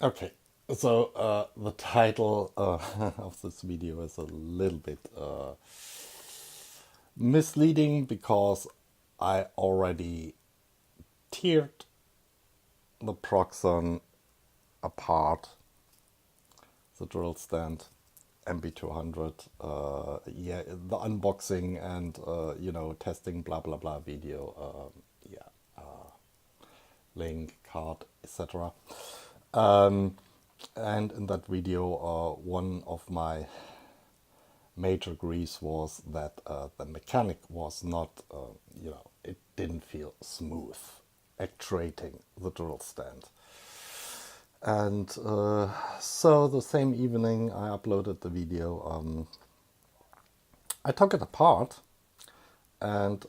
Okay, so the title of this video is a little bit misleading because I already teared the Proxxon apart, the drill stand MB200. Yeah, the unboxing and testing blah blah blah video. Yeah, link, card, etc. And in that video, one of my major grieves was that the mechanic was not, it didn't feel smooth actuating the drill stand. And so the same evening I uploaded the video. I took it apart and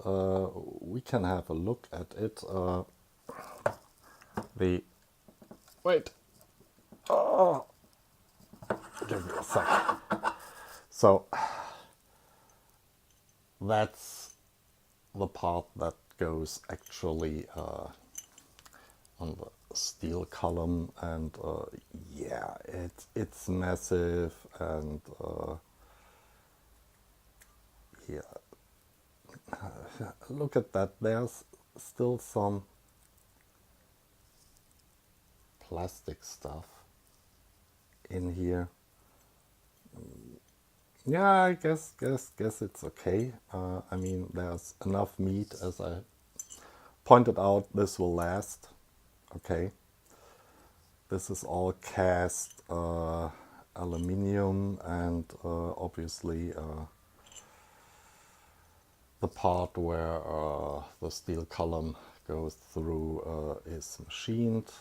we can have a look at it. The Wait. Oh, give me a sec. So that's the part that goes actually on the steel column, and yeah, it's massive, and yeah, look at that. There's still some plastic stuff in here. Yeah, I guess it's okay. I mean, there's enough meat, as I pointed out. This will last. Okay. This is all cast aluminium, and obviously the part where the steel column goes through is machined.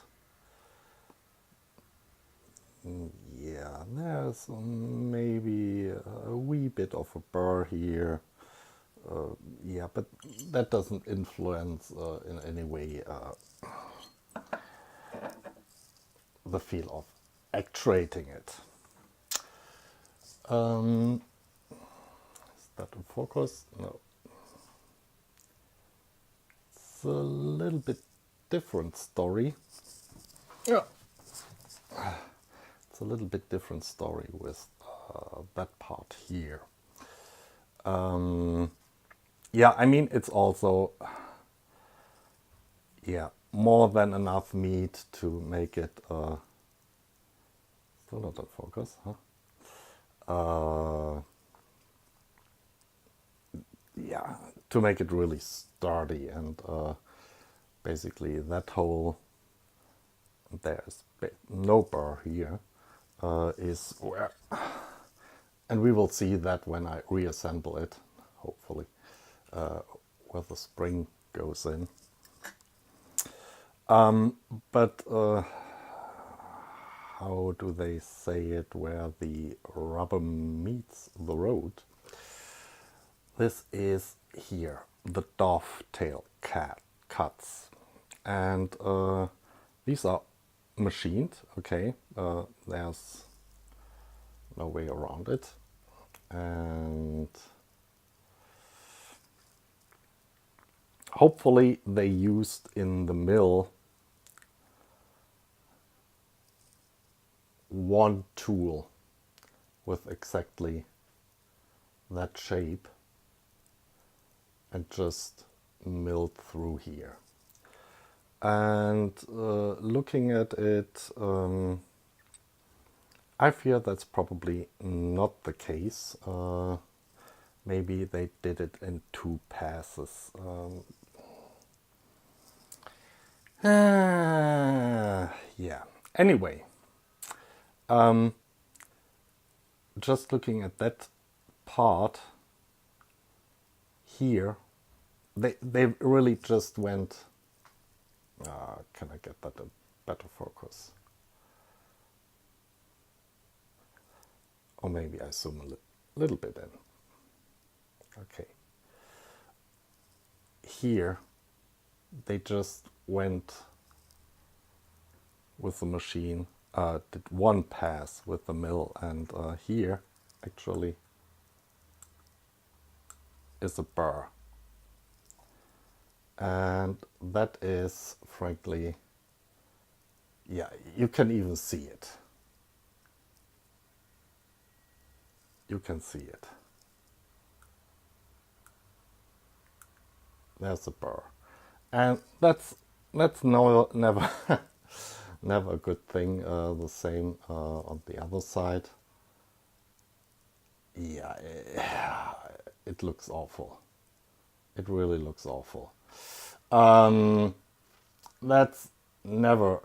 Yeah, there's maybe a wee bit of a burr here. Yeah, but that doesn't influence in any way the feel of actuating it. Is that in focus? No. It's a little bit different story. Yeah. It's a little bit different story with that part here. Yeah, I mean, it's also, yeah, more than enough meat to make it, still not in focus, huh? Yeah, to make it really sturdy, and basically that hole, there's no burr here, is where, and we will see that when I reassemble it, hopefully, where the spring goes in. But how do they say it, where the rubber meets the road? This is here, the dovetail cuts. And these are machined, okay? There's no way around it. And hopefully they used in the mill one tool with exactly that shape and just milled through here. And looking at it, I fear that's probably not the case. Maybe they did it in 2 passes. Yeah. Anyway, just looking at that part here, they really just went. Can I get that a better focus? Or maybe I zoom a little bit in. Okay. Here, they just went with the machine, did 1 pass with the mill, and here actually is a burr. And that is, frankly, Yeah, you can even see it. You can see it. There's a burr. And that's no, never never a good thing. The same on the other side. Yeah, it looks awful. It really looks awful. That's never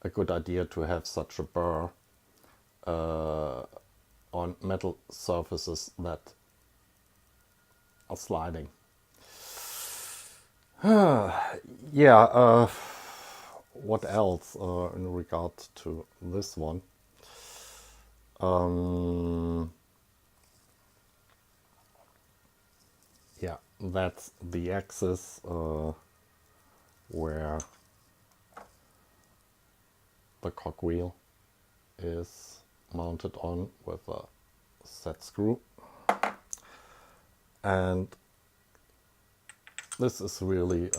a good idea to have such a burr on metal surfaces that are sliding. Yeah, what else in regard to this one? Yeah, that's the axis where the cogwheel is mounted on with a set screw. And this is really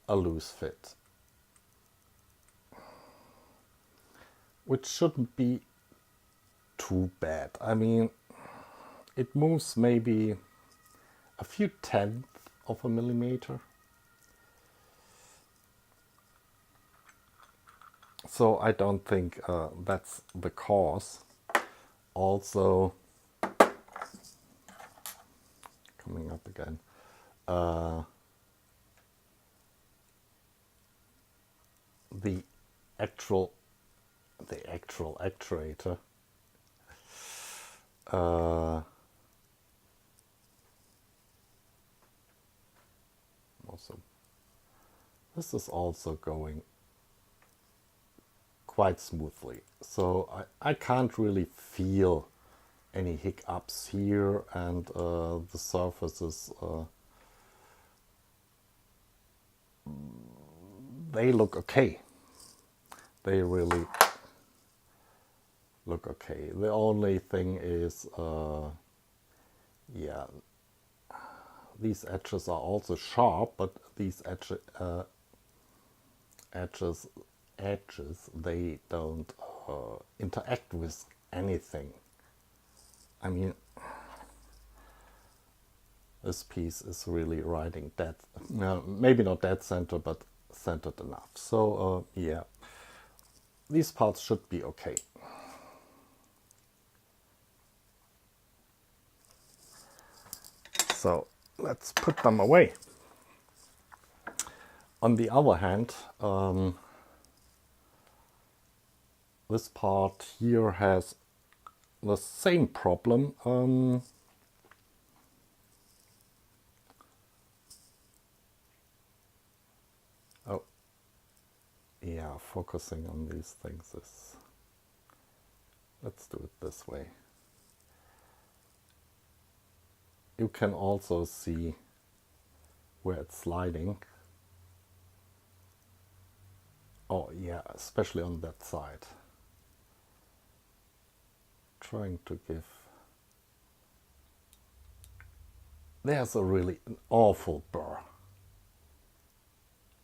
a loose fit, which shouldn't be too bad. I mean, it moves maybe a few tenths of a millimeter. So I don't think that's the cause. Also, coming up again, the actual actuator also, this is also going quite smoothly, so I can't really feel any hiccups here, and the surfaces they look okay. They really look okay. The only thing is yeah, these edges are also sharp, but these edges they don't interact with anything. I mean, this piece is really riding dead, maybe not dead center, but centered enough. So yeah, these parts should be okay. So let's put them away. On the other hand, this part here has the same problem. Oh, yeah, focusing on these things is... Let's do it this way. You can also see where it's sliding. Oh yeah, especially on that side. Trying to give... There's a really an awful burr.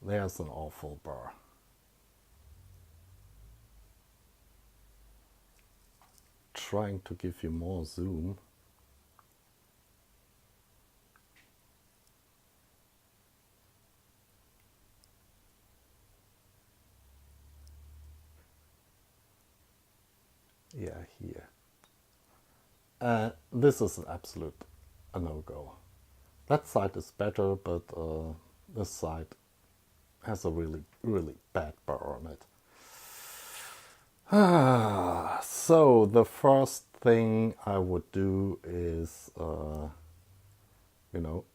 There's an awful burr. Trying to give you more zoom. Yeah, here. This is an absolute no-go. That side is better, but this side has a really bad burr on it. So the first thing I would do is, you know,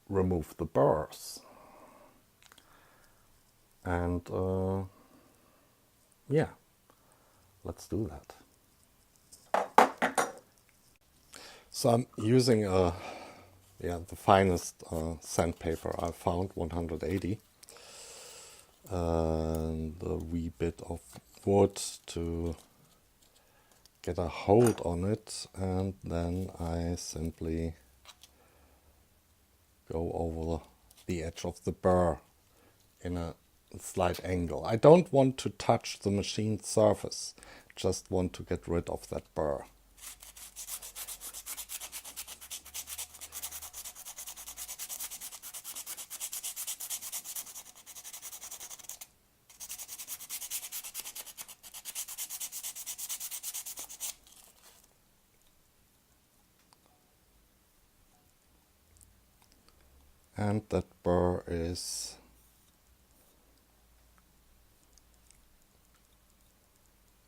remove the burrs. And yeah, let's do that. So I'm using the finest sandpaper I found, 180, and a wee bit of wood to get a hold on it, and then I simply go over the edge of the burr in a slight angle. I don't want to touch the machined surface, just want to get rid of that burr. And that burr is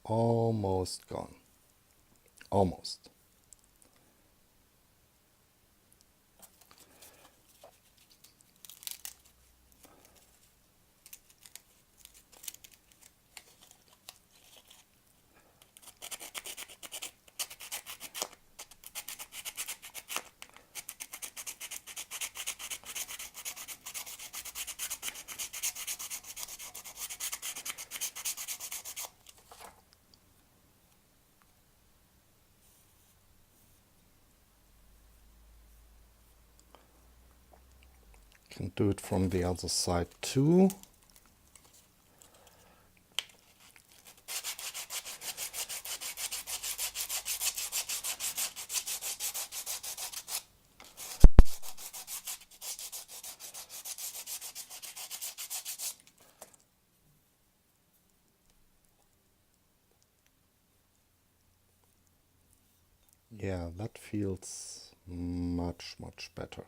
almost gone. Almost. Can do it from the other side too. Yeah, that feels much, much better.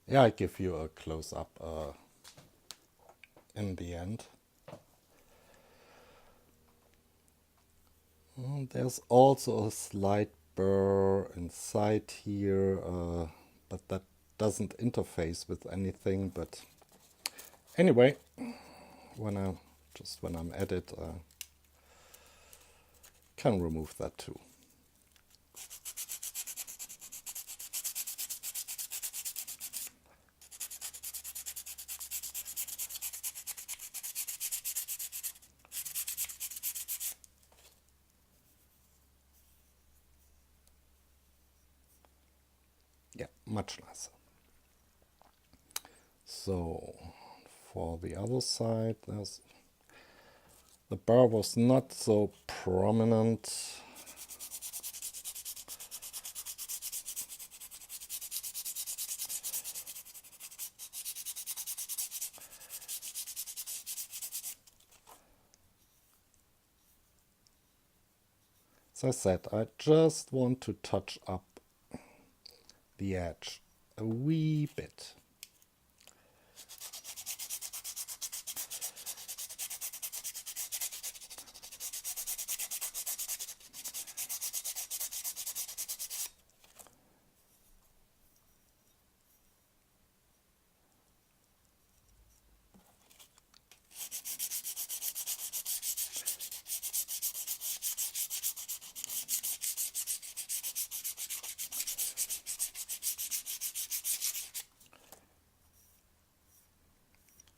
Yeah, I give you a close-up in the end. There's also a slight burr inside here, but that doesn't interface with anything. But anyway, when I'm at it, can remove that too. Yeah, much nicer. So for the other side, the burr was not so prominent. As I said, I just want to touch up the edge a wee bit.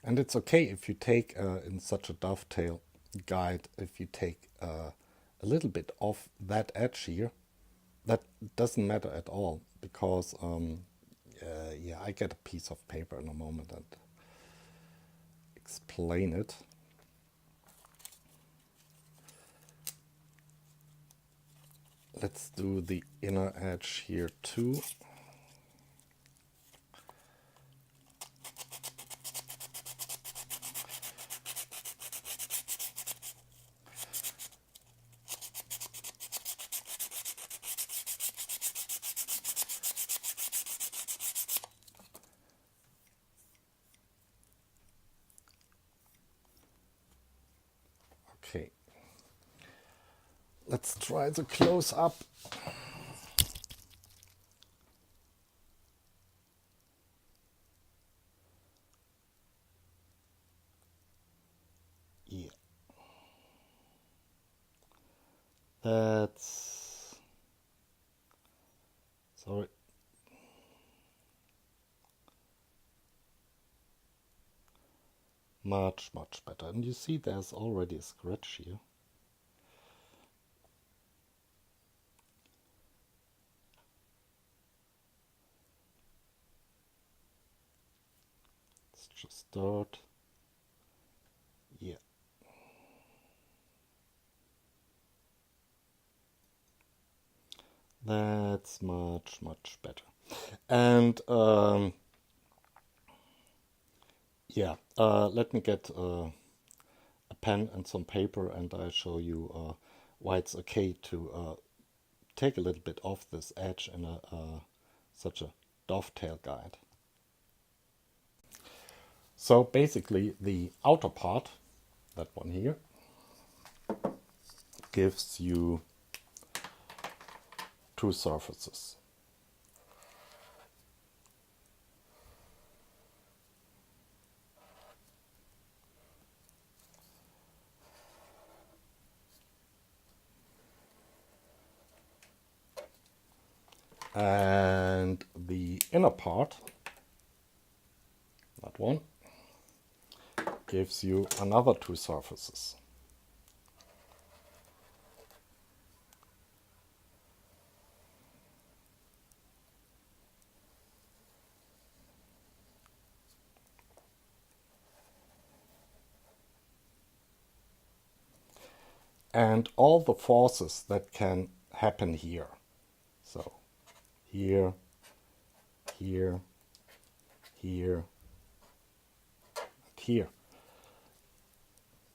And it's okay if you take, in such a dovetail guide, if you take a little bit off that edge here. That doesn't matter at all, because yeah, I get a piece of paper in a moment and explain it. Let's do the inner edge here too. Okay, let's try the close up. Yeah, that's, sorry. much better. And you see there's already a scratch here. Let's just start. Yeah. That's much better. And yeah, let me get a pen and some paper, and I'll show you why it's okay to take a little bit off this edge in such a dovetail guide. So basically the outer part, that one here, gives you two surfaces. And the inner part, that one, gives you another two surfaces. And all the forces that can happen here. So here, here, here, and here.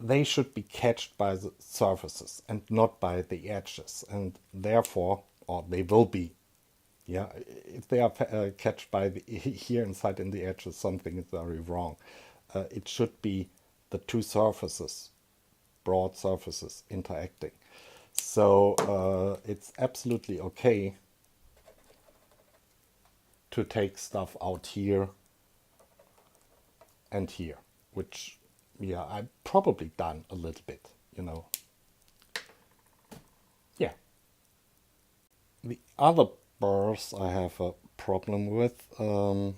They should be catched by the surfaces and not by the edges. And therefore, or they will be, yeah, if they are catched by the, here inside in the edges, something is very wrong. It should be the two surfaces, broad surfaces, interacting. So it's absolutely okay to take stuff out here and here, which, yeah, I've probably done a little bit, you know. Yeah. The other burrs I have a problem with, I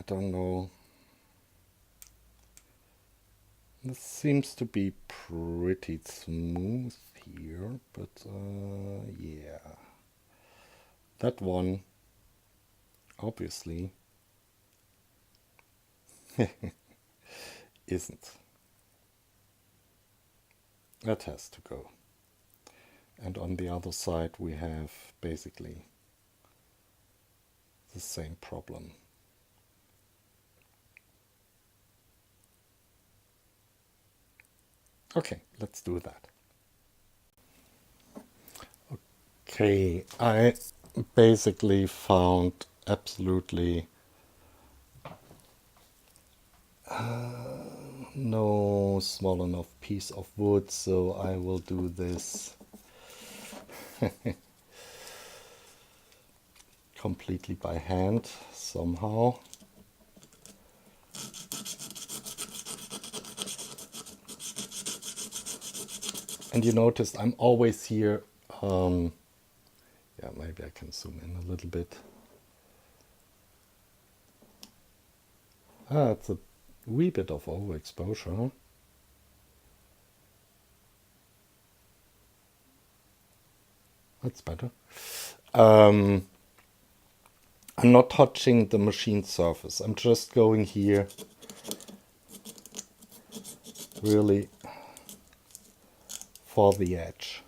don't know. This seems to be pretty smooth here, but yeah. That one, obviously, isn't. That has to go. And on the other side we have basically the same problem. Okay, let's do that. Okay, I basically found absolutely no small enough piece of wood, so I will do this completely by hand somehow. And you noticed I'm always here. Yeah, maybe I can zoom in a little bit. It's a wee bit of overexposure, huh? That's better. I'm not touching the machine surface. I'm just going here really for the edge.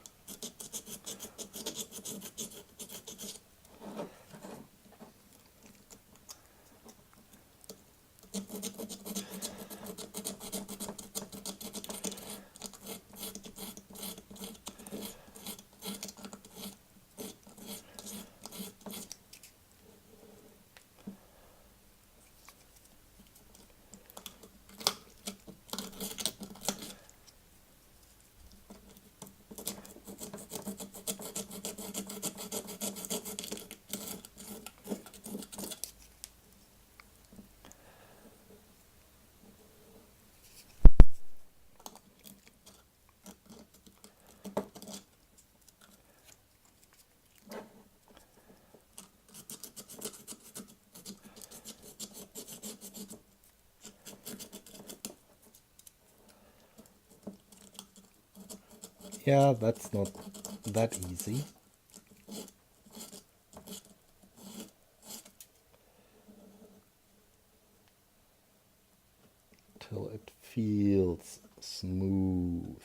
Yeah, that's not that easy. Till it feels smooth.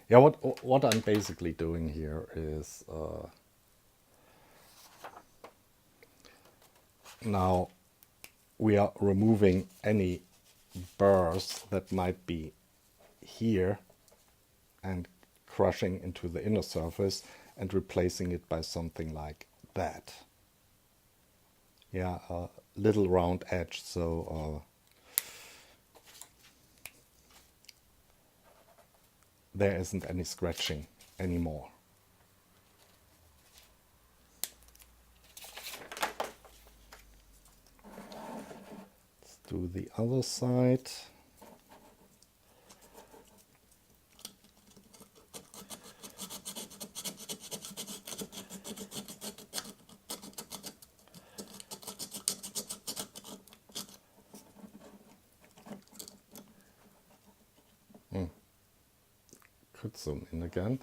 Yeah, what I'm basically doing here is now we are removing any burrs that might be here and crushing into the inner surface and replacing it by something like that. Yeah, a little round edge, so there isn't any scratching anymore. Let's do the other side. Could zoom in again.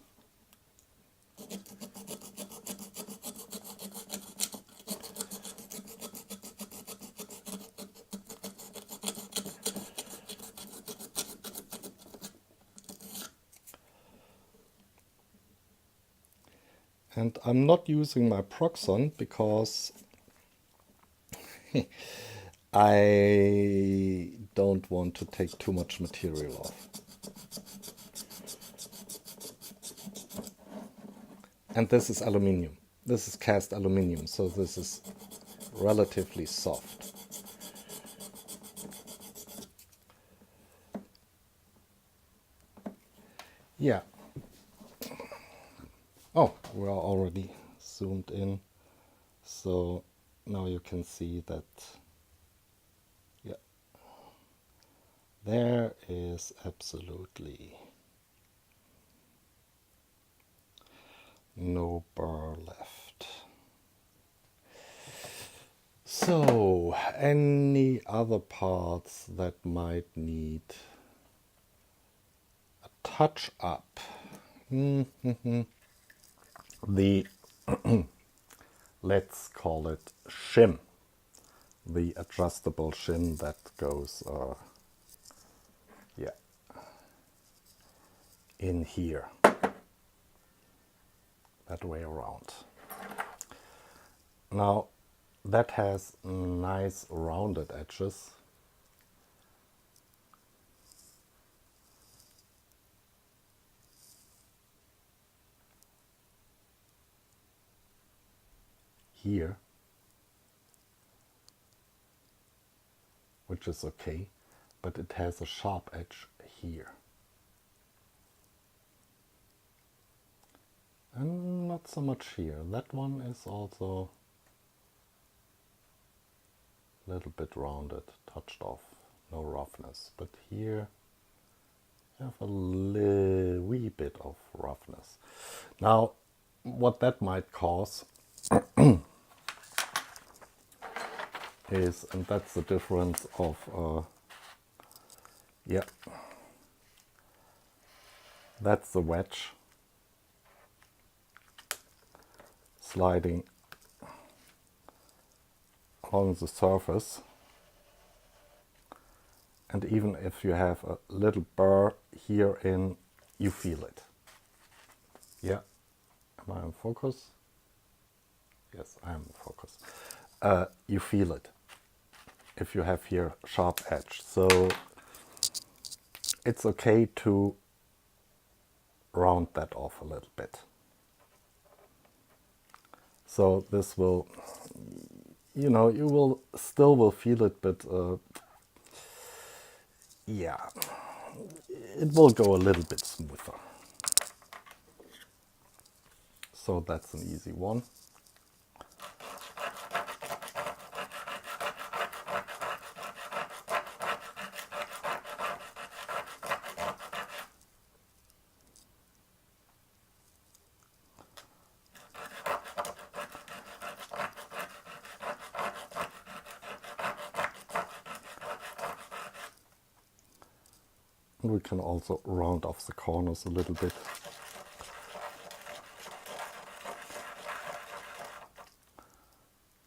And I'm not using my Proxxon because I don't want to take too much material off. And this is aluminium. This is cast aluminium, so this is relatively soft. Yeah. Oh, we're already zoomed in. So now you can see that, yeah, there is absolutely no burr left. So, any other parts that might need a touch up? The, let's call it shim, the adjustable shim that goes, yeah, in here, that way around. Now, that has nice rounded edges. Here, which is okay, but it has a sharp edge here. And not so much here. That one is also a little bit rounded, touched off, no roughness. But here you have a wee bit of roughness. Now, what that might cause is, and that's the difference of, yeah, that's the wedge sliding along the surface. And even if you have a little burr here in, you feel it. Yeah, am I in focus? Yes, I am in focus. You feel it if you have here sharp edge. So it's okay to round that off a little bit. So this will, you know, you will still feel it, but yeah, it will go a little bit smoother. So that's an easy one. And we can also round off the corners a little bit.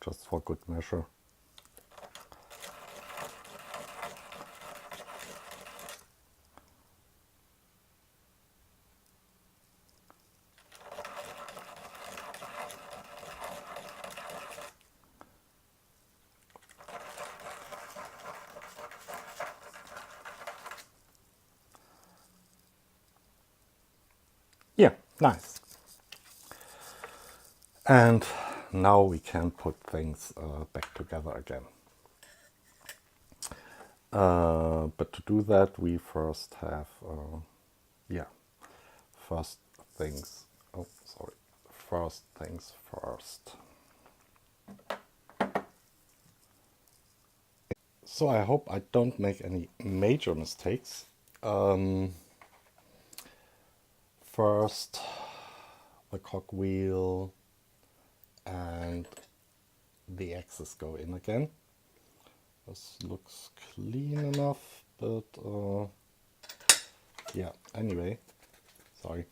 Just for good measure. Yeah, nice. And now we can put things back together again. But to do that, we first have, first things, first things first. So I hope I don't make any major mistakes. First, the cogwheel and the axis go in again. This looks clean enough, but yeah, anyway, sorry.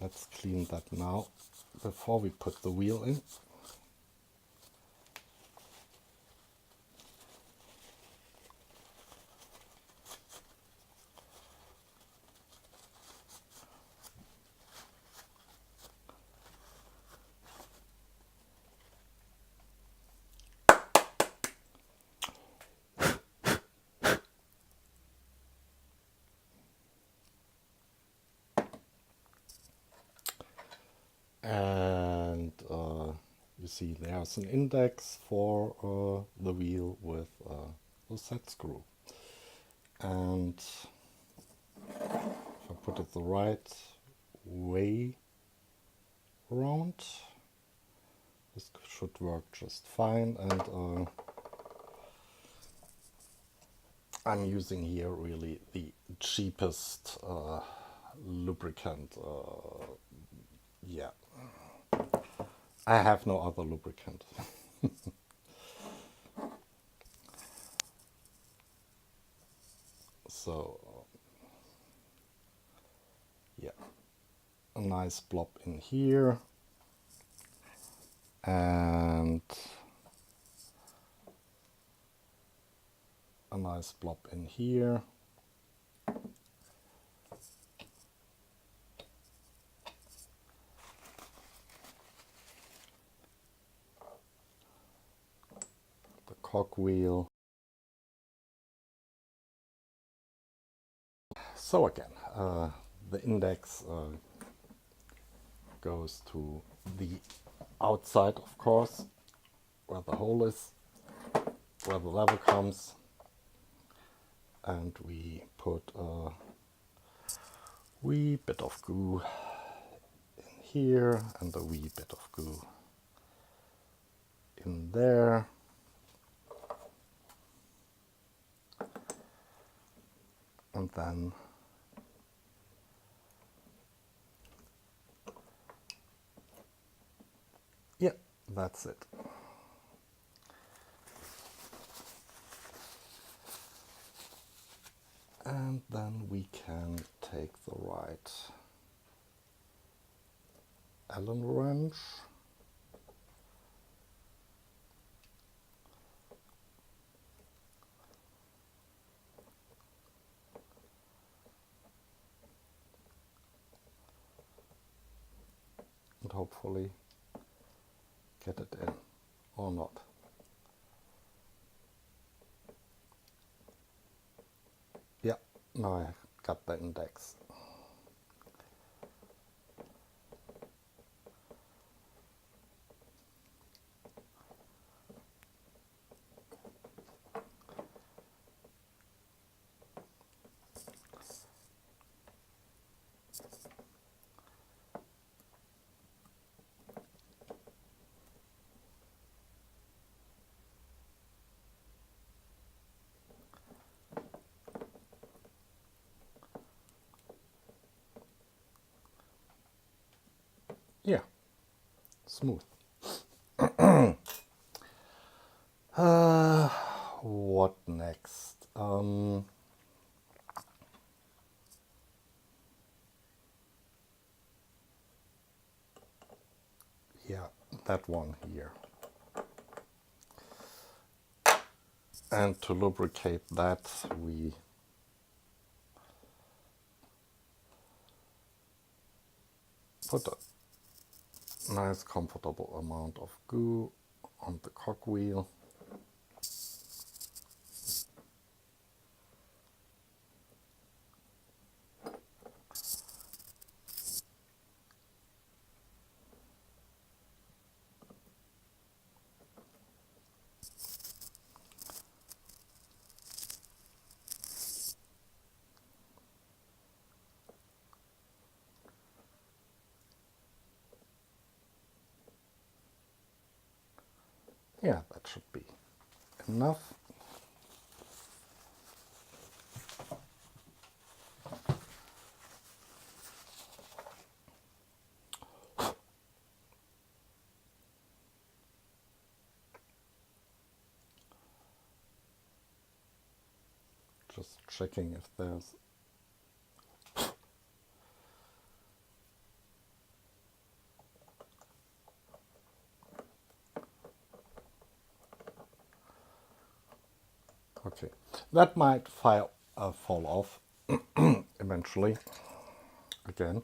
Let's clean that now before we put the wheel in. And you see there's an index for the wheel with the set screw. And if I put it the right way around, this should work just fine. And I'm using here really the cheapest lubricant. Yeah, I have no other lubricant. So yeah, a nice blob in here, and a nice blob in here. The cogwheel. So again, the index goes to the outside, of course, where the hole is, where the lever comes, and we put a wee bit of glue in here and a wee bit of glue in there. And then yeah, that's it. And then we can take the right Allen wrench and hopefully get it in, or not. Yeah, now I got the index. yeah, smooth. What next? Yeah, that one here. And to lubricate that, we put a nice comfortable amount of goo on the cogwheel. Yeah, that should be enough. Just checking if there's okay. That might fall off eventually again.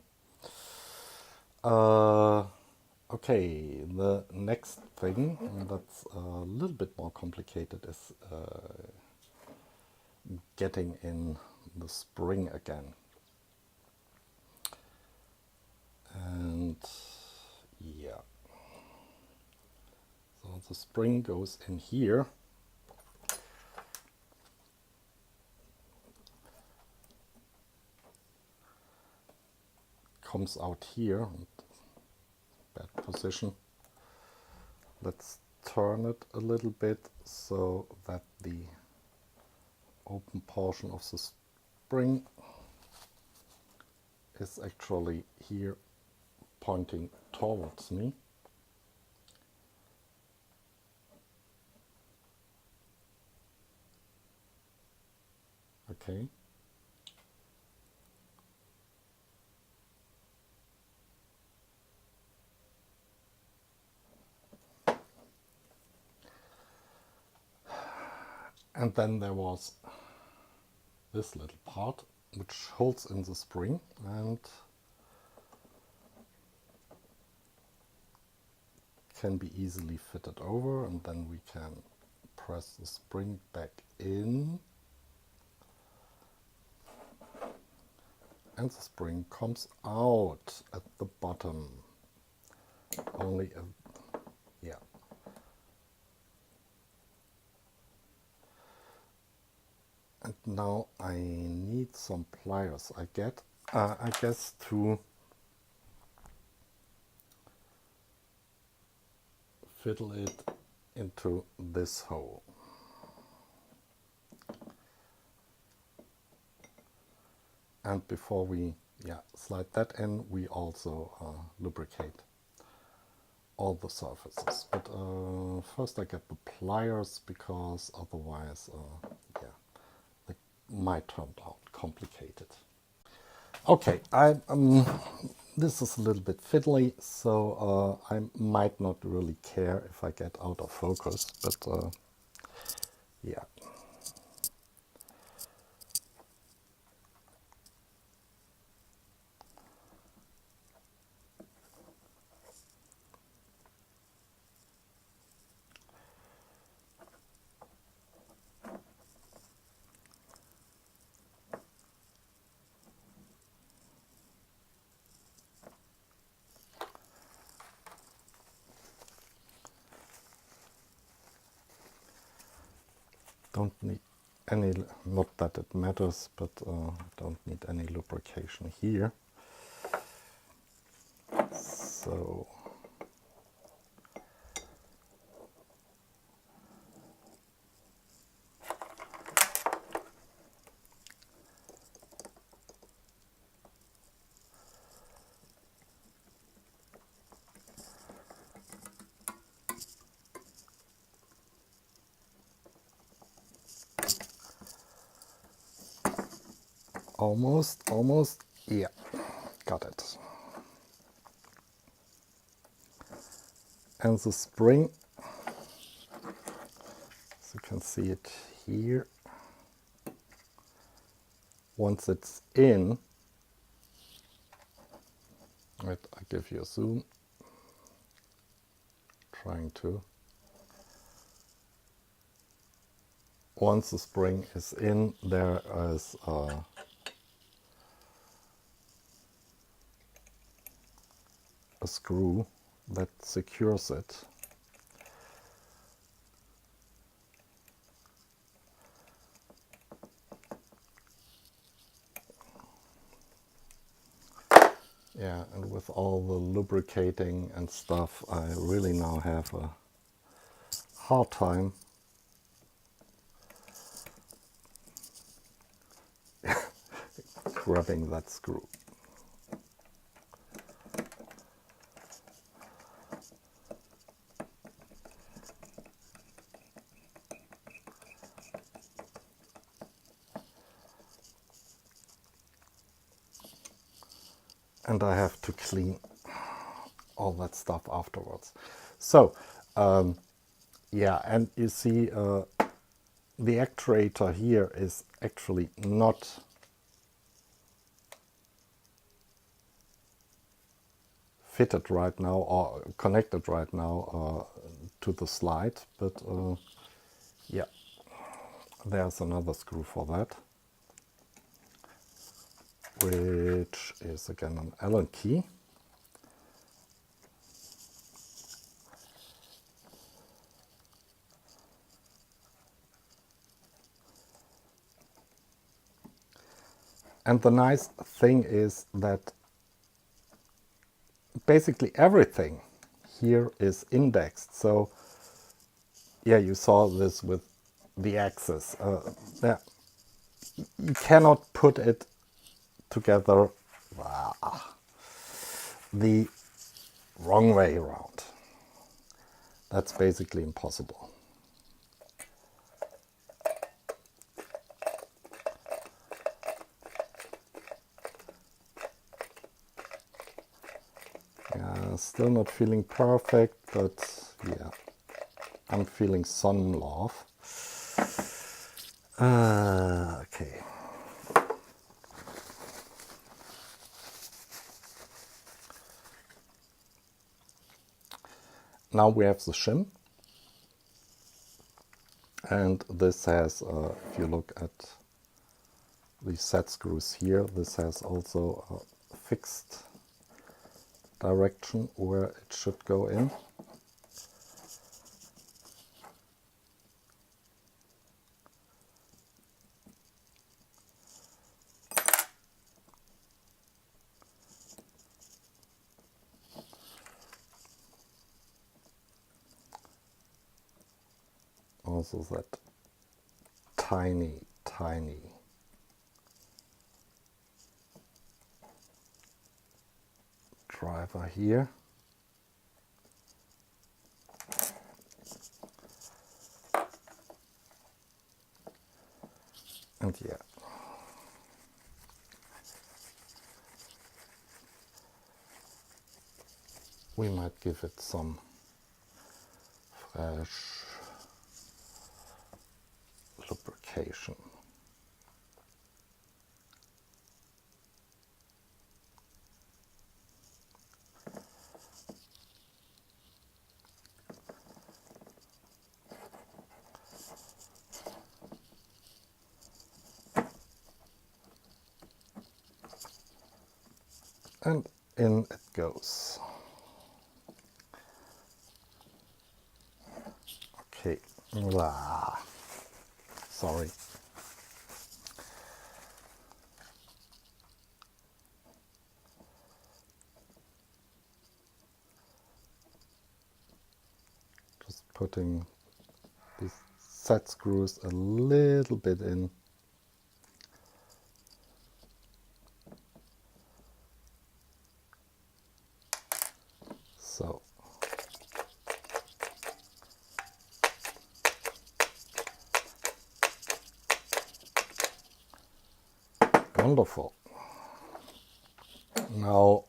Okay, the next thing that's a little bit more complicated is getting in the spring again. And yeah, so the spring goes in here. Comes out here, bad position. Let's turn it a little bit so that the open portion of the spring is actually here pointing towards me. Okay. And then there was this little part which holds in the spring and can be easily fitted over, and then we can press the spring back in and the spring comes out at the bottom. Only a, yeah. And now I need some pliers, I guess, to fiddle it into this hole. And before we slide that in, we also lubricate all the surfaces. But first I get the pliers, because otherwise it might turn out complicated. Okay, this is a little bit fiddly, so I might not really care if I get out of focus, but yeah. Don't need any, not that it matters, but don't need any lubrication here. So Almost, yeah, got it. And the spring, as you can see it here, once it's in, wait, I give you a zoom, trying to, once the spring is in, there is a screw that secures it. Yeah, and with all the lubricating and stuff, I really now have a hard time grabbing that screw. And I have to clean all that stuff afterwards. So, yeah, and you see the actuator here is actually not fitted right now or connected right now to the slide, but yeah, there's another screw for that, which is again an Allen key. And the nice thing is that basically everything here is indexed. So yeah, you saw this with the axis. Yeah, you cannot put it together the wrong way around. That's basically impossible. Yeah, still not feeling perfect, but yeah, I'm feeling some love. Okay. Now we have the shim. And this has, if you look at the set screws here, this has also a fixed direction where it should go in. Also that tiny driver here. And yeah, we might give it some fresh lubrication. And in it goes. Okay. Sorry. Just putting these set screws a little bit in. So Wonderful. Now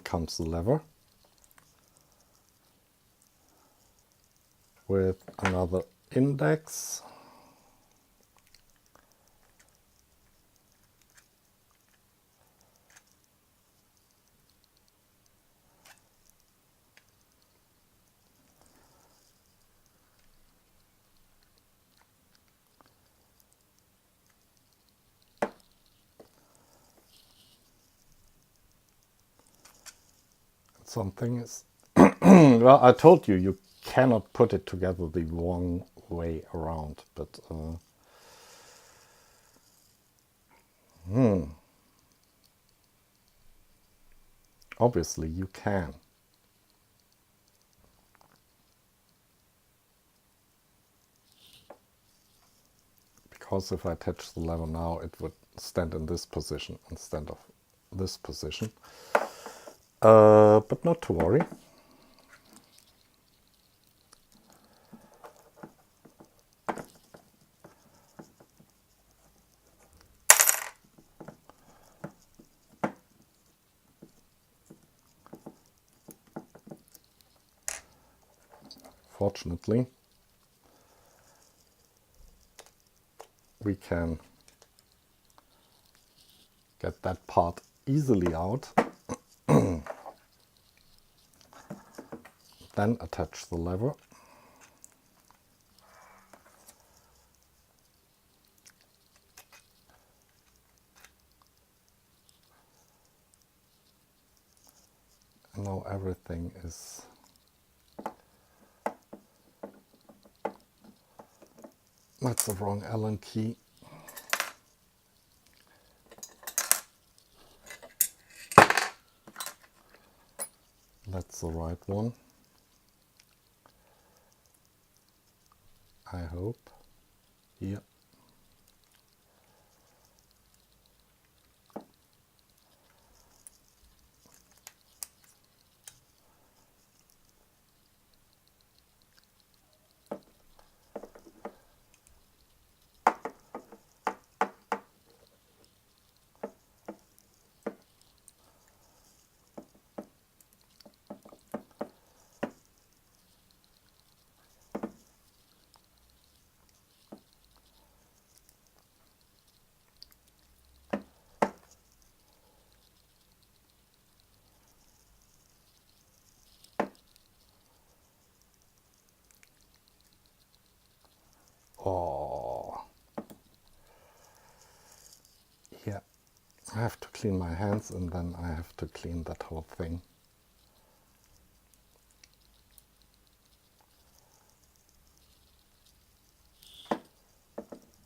comes the lever with another index. Something is well, I told you you cannot put it together the wrong way around, but obviously you can. Because if I attach the lever now, it would stand in this position instead of this position. But not to worry. Fortunately, we can get that part easily out. Then attach the lever. And now everything is that's the wrong Allen key. That's the right one. I hope. Here. Oh, yeah, I have to clean my hands and then I have to clean that whole thing.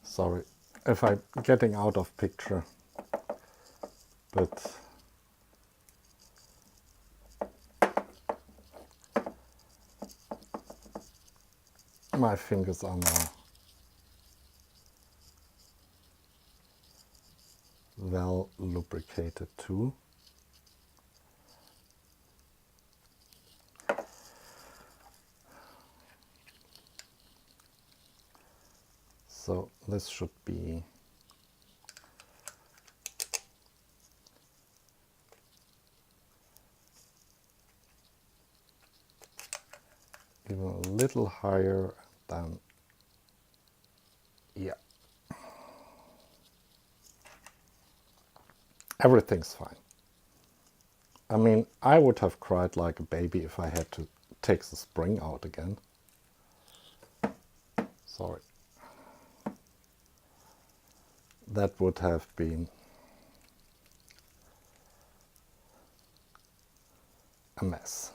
Sorry if I'm getting out of picture, but my fingers are now well lubricated too. So this should be even a little higher than, yeah. Everything's fine. I mean, I would have cried like a baby if I had to take the spring out again. Sorry. That would have been a mess.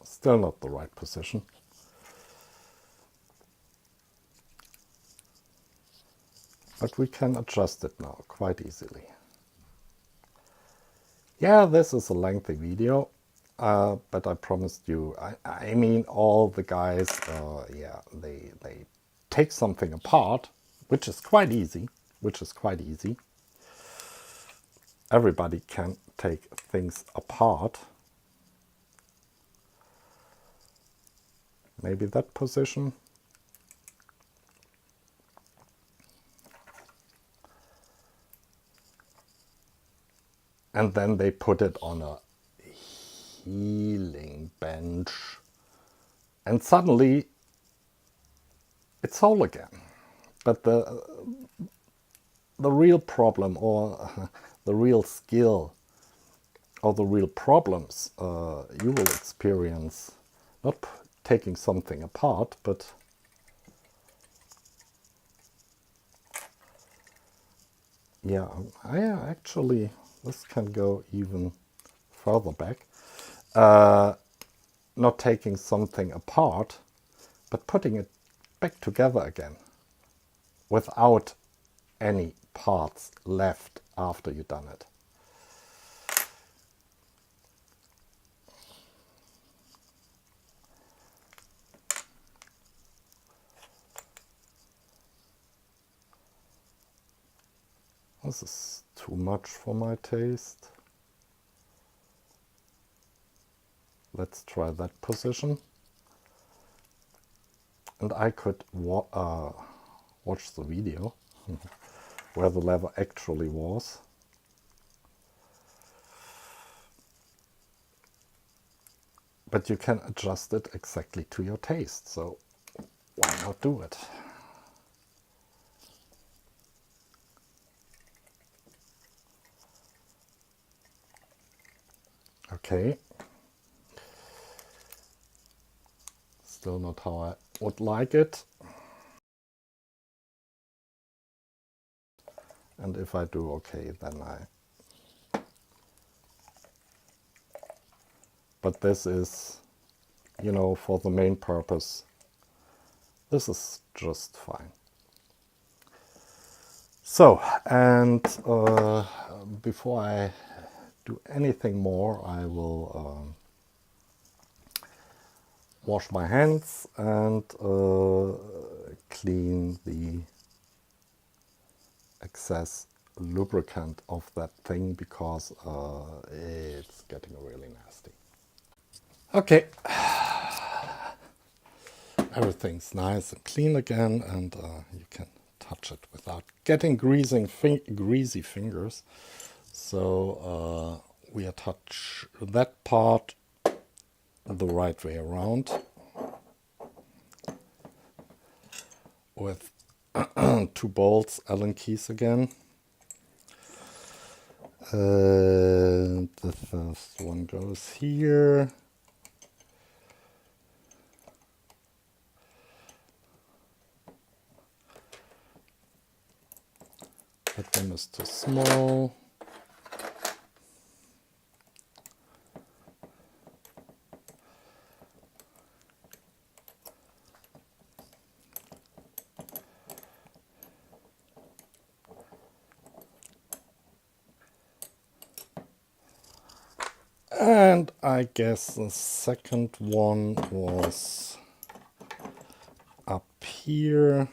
Still not the right position. But we can adjust it now quite easily. Yeah, this is a lengthy video, but I promised you, I mean, all the guys, yeah, they take something apart, which is quite easy, Everybody can take things apart. Maybe that position. And then they put it on a healing bench. And suddenly it's whole again. But the real problem, or the real skill, or the real problems you will experience, not taking something apart, but yeah, I actually, this can go even further back. Not taking something apart, but putting it back together again without any parts left after you've done it. This is too much for my taste. Let's try that position. And I could watch the video where the lever actually was. But you can adjust it exactly to your taste, so why not do it? Okay. Still not how I would like it. And if I do okay, then But this is, you know, for the main purpose, this is just fine. So, and before I do anything more, I will wash my hands and clean the excess lubricant of that thing, because it's getting really nasty. Okay, everything's nice and clean again, and you can touch it without getting greasy fingers. So we attach that part the right way around with 2 bolts, Allen keys again. The first one goes here. That one is too small. And I guess the second one was up here.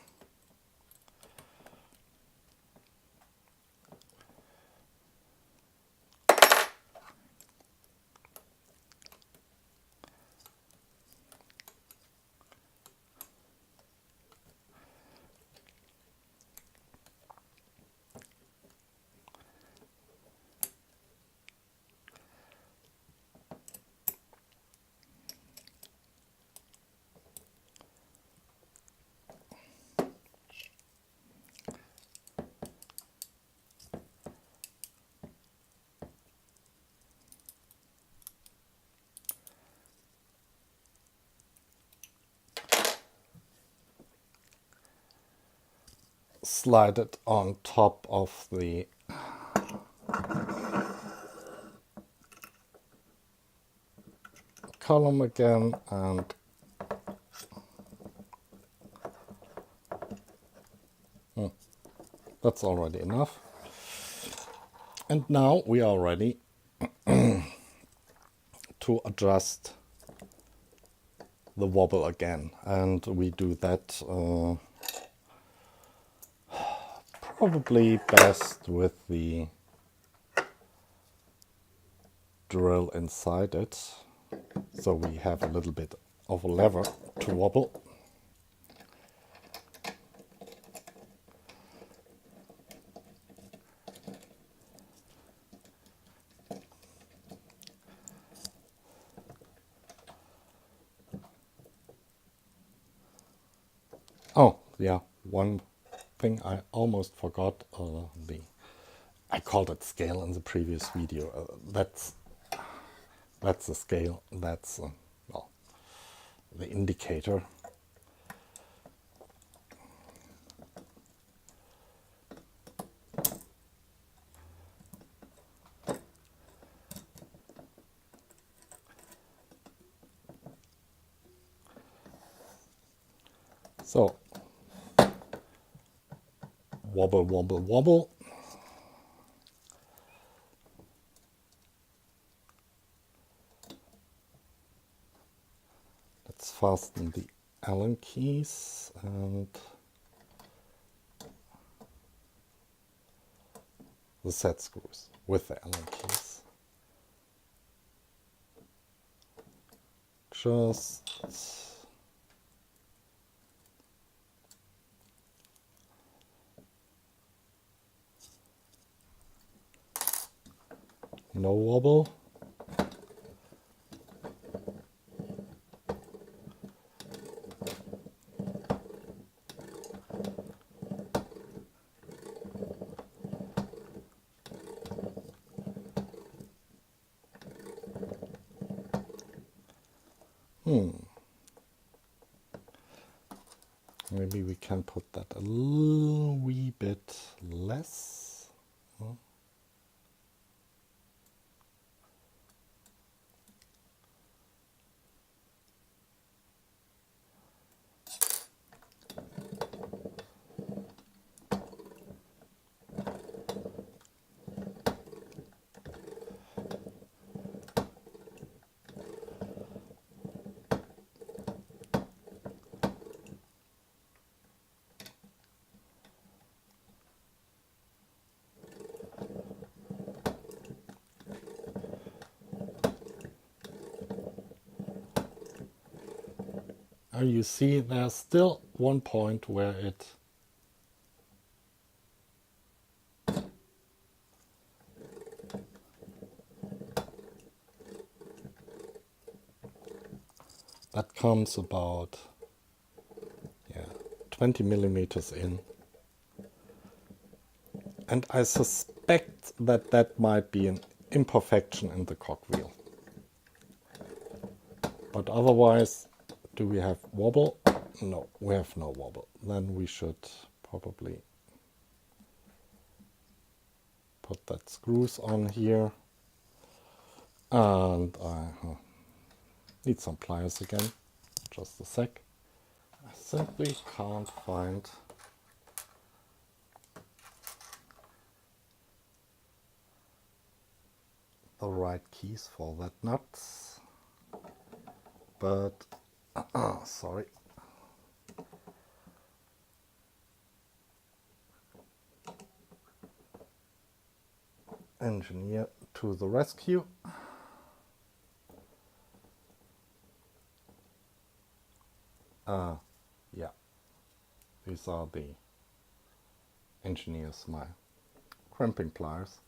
Slide it on top of the column again, and that's already enough. And now we are ready to adjust the wobble again, and we do that probably best with the drill inside it, so we have a little bit of a lever to wobble. Oh, yeah, one thing I almost forgot, I called it scale in the previous video. That's the scale, that's well, the indicator. So, wobble, wobble, wobble. Let's fasten the Allen keys and the set screws with the Allen keys. Just no wobble. Maybe we can put that a little wee bit less. You see there's still one point where it that comes about 20 millimeters in, and I suspect that that might be an imperfection in the cogwheel, but otherwise, do we have wobble? No, we have no wobble. Then we should probably put that screws on here, and I need some pliers again. Just a sec. I simply can't find the right keys for that nuts, but sorry. Engineer to the rescue. Yeah, these are the engineers, my crimping pliers,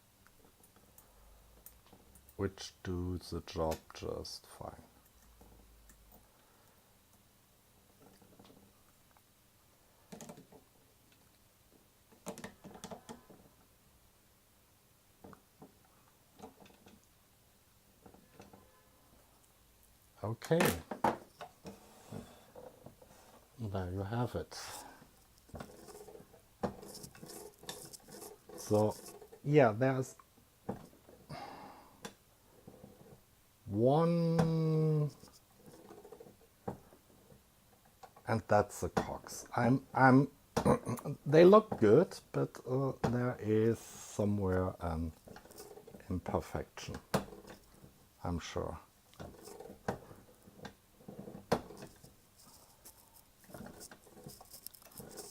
which do the job just fine. Okay, there you have it. So, yeah, there's one, and that's the cogs. They look good, but there is somewhere an imperfection, I'm sure.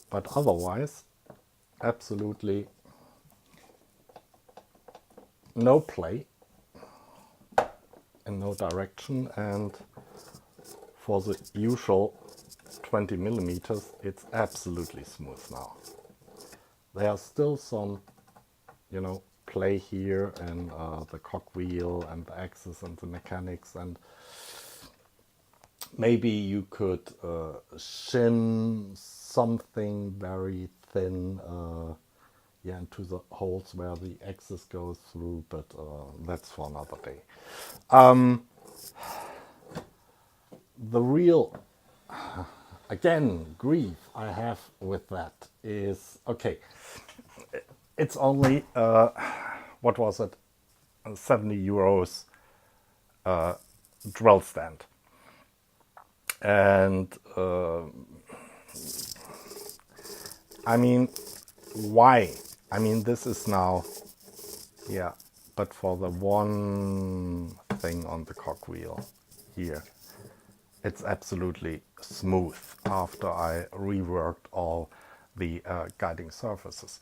But otherwise, absolutely no play in no direction, and for the usual 20 millimeters, it's absolutely smooth now. There are still some, you know, play here and the cogwheel and the axis and the mechanics, and maybe you could shim something very thin yeah, into the holes where the axis goes through, but that's for another day. The real, again, grief I have with that is, okay, it's only, what was it, 70 euros drill stand. And I mean, why? I mean, this is now, yeah, but for the one thing on the cogwheel here, it's absolutely smooth after I reworked all the guiding surfaces.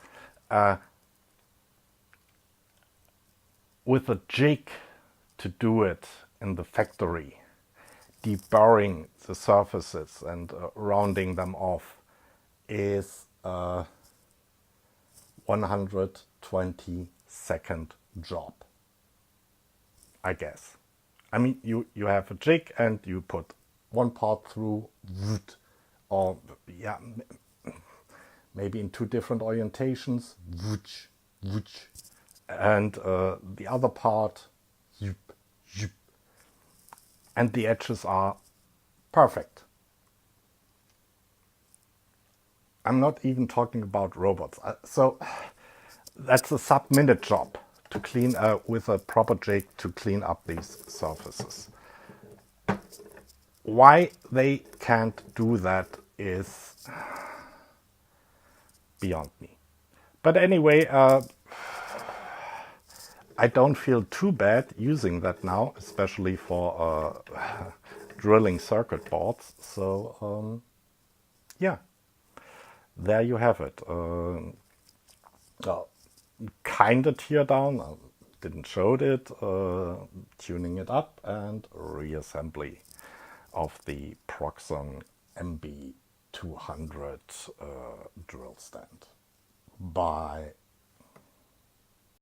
With a jig to do it in the factory, deburring the surfaces and rounding them off is 120-second job, I guess. I mean, you have a jig and you put one part through, or yeah, maybe in two different orientations, and the other part, and the edges are perfect. I'm not even talking about robots. So that's a sub-minute job to clean with a proper jig to clean up these surfaces. Why they can't do that is beyond me. But anyway, I don't feel too bad using that now, especially for drilling circuit boards. So yeah, there you have it. Kind of teardown, didn't show it, tuning it up, and reassembly of the Proxxon MB200 drill stand by